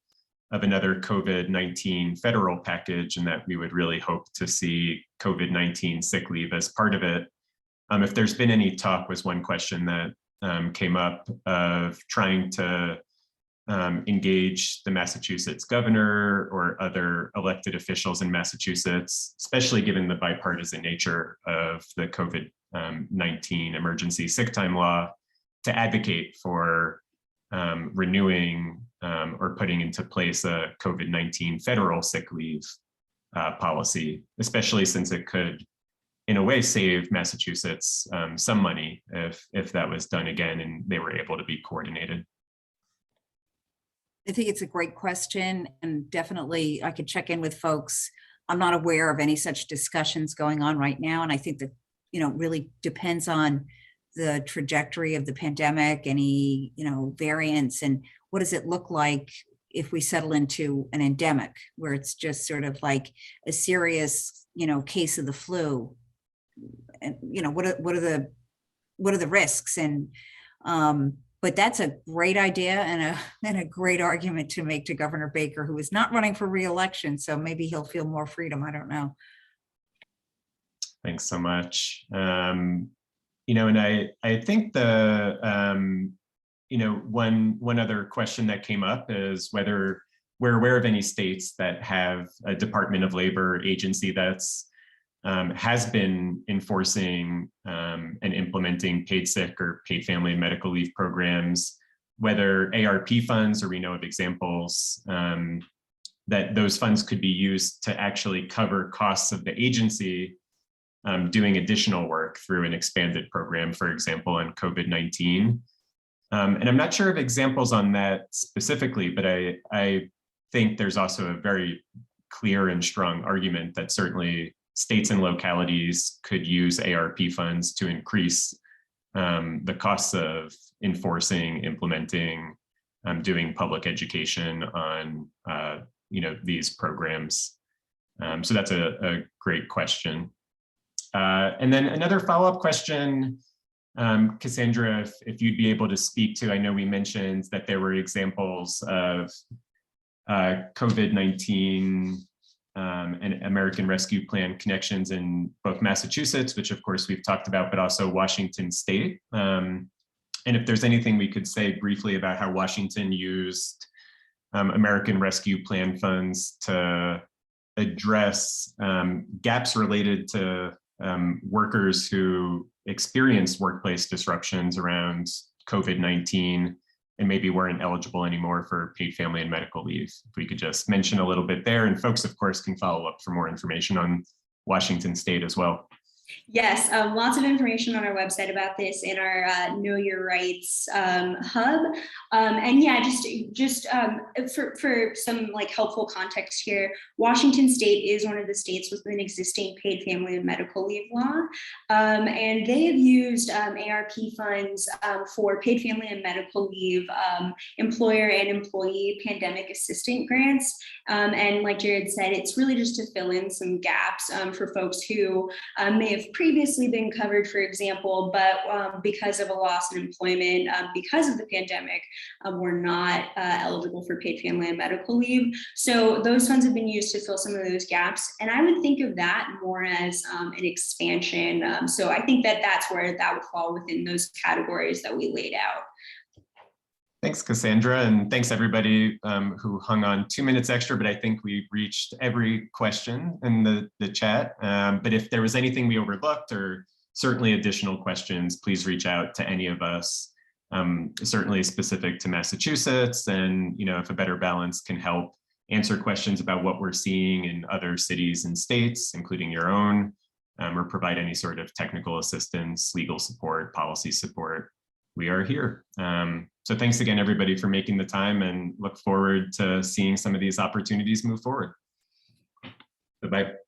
of another COVID-19 federal package, and that we would really hope to see COVID-19 sick leave as part of it. If there's been any talk, was one question that came up of trying to engage the Massachusetts governor or other elected officials in Massachusetts, especially given the bipartisan nature of the COVID-19 emergency sick time law, to advocate for renewing or putting into place a COVID-19 federal sick leave policy, especially since it could, in a way, save Massachusetts some money if that was done again and they were able to be coordinated. I think it's a great question, and definitely I could check in with folks. I'm not aware of any such discussions going on right now, and I think that, you know, really depends on the trajectory of the pandemic, any, you know, variants, and what does it look like if we settle into an endemic where it's just sort of like a serious, you know, case of the flu, and, you know, what are the risks? And but that's a great idea and a great argument to make to Governor Baker, who is not running for re-election. So maybe he'll feel more freedom. I don't know. Thanks so much. You know, and I think the, you know, one other question that came up is whether we're aware of any states that have a Department of Labor agency that's has been enforcing and implementing paid sick or paid family and medical leave programs, whether ARP funds, or we know of examples that those funds could be used to actually cover costs of the agency doing additional work through an expanded program, for example, on COVID-19. And I'm not sure of examples on that specifically, but I think there's also a very clear and strong argument that certainly states and localities could use ARP funds to increase the costs of enforcing, implementing, doing public education on you know, these programs. So that's a great question. And then another follow-up question, Cassandra, if you'd be able to speak to, I know we mentioned that there were examples of COVID-19 and American Rescue Plan connections in both Massachusetts, which of course we've talked about, but also Washington State. And if there's anything we could say briefly about how Washington used American Rescue Plan funds to address gaps related to workers who experienced workplace disruptions around COVID-19 and maybe weren't eligible anymore for paid family and medical leave. If we could just mention a little bit there, and folks, of course, can follow up for more information on Washington State as well. Yes, lots of information on our website about this in our Know Your Rights hub. And yeah, just for some like helpful context here, Washington State is one of the states with an existing paid family and medical leave law. And they have used ARP funds for paid family and medical leave, employer and employee pandemic assistant grants. And like Jared said, it's really just to fill in some gaps for folks who may have previously been covered, for example, but because of a loss in employment, because of the pandemic, were not eligible for paid family and medical leave. So those funds have been used to fill some of those gaps. And I would think of that more as an expansion. So I think that that's where that would fall within those categories that we laid out. Thanks, Cassandra, and thanks everybody who hung on 2 minutes extra, but I think we reached every question in the chat. But if there was anything we overlooked or certainly additional questions, please reach out to any of us, certainly specific to Massachusetts. And if A Better Balance can help answer questions about what we're seeing in other cities and states, including your own, or provide any sort of technical assistance, legal support, policy support, we are here. So thanks again, everybody, for making the time, and look forward to seeing some of these opportunities move forward. Bye-bye.